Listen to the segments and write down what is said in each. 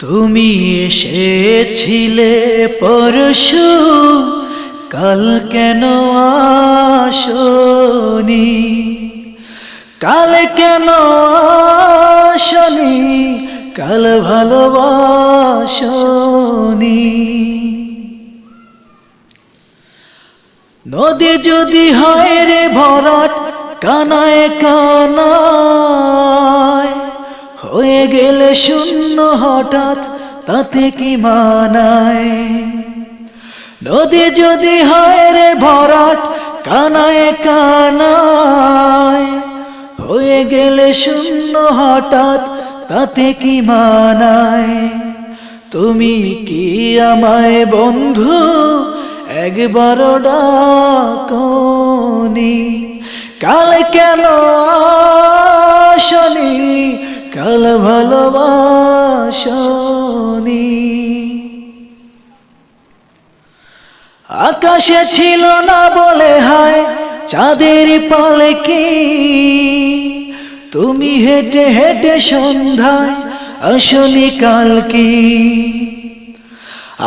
তুমি এসেছিলে পরশু, কাল কেন আসনি? কাল কেন আসনি? কাল ভালোবাসনি। নদী যদি হয় রে ভরাট, কানায় কানায় হয়ে গেলে শূন্য হঠাৎ, তাতে কি মানায়? নদী যদি হয় রে ভরাট, কানায় কানায় হয়ে গেলে শূন্য হঠাৎ, তাতে কি মানায়? তুমি কি আমায় বন্ধু একবারও ডাকনি? কাল কেন আসনি? কাল ভালোবাসনি। আকাশে ছিল না বলে হায় চাঁদের পালকি, তুমি হেঁটে হেঁটে সন্ধ্যায় আসনি কাল কি?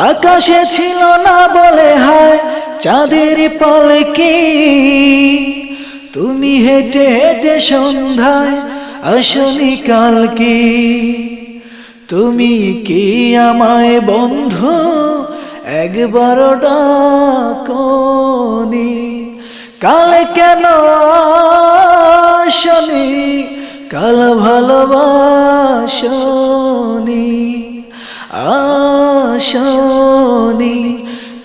আকাশে ছিল না বলে হায় চাঁদের পালকি, তুমি হেঁটে হেঁটে সন্ধ্যায় আসনি কাল কি? তুমি কি আমায় বন্ধু একবারও ডাকনি? কাল কেন আসনি? কাল ভালোবাসনি। আসনি,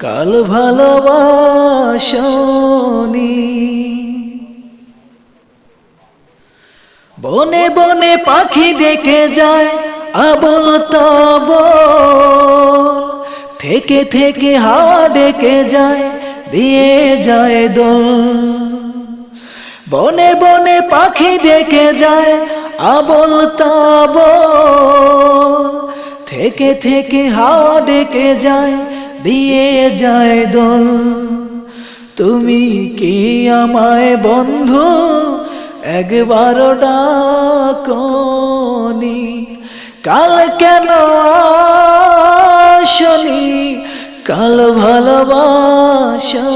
কাল ভালোবাসনি। বনে বনে পাখি ডেকে যায় আবল তাবল, থেকে থেকে হাওয়া ডেকে যায় দিয়ে যায় দোল। বনে বনে পাখি ডেকে যায় আবল তাবল, থেকে থেকে হাওয়া ডেকে যায় দিয়ে যায় দোল। তুমি কি আমায় বন্ধু একবারও ডাকনি? কাল কেন আসনি? কাল ভালোবাসনি।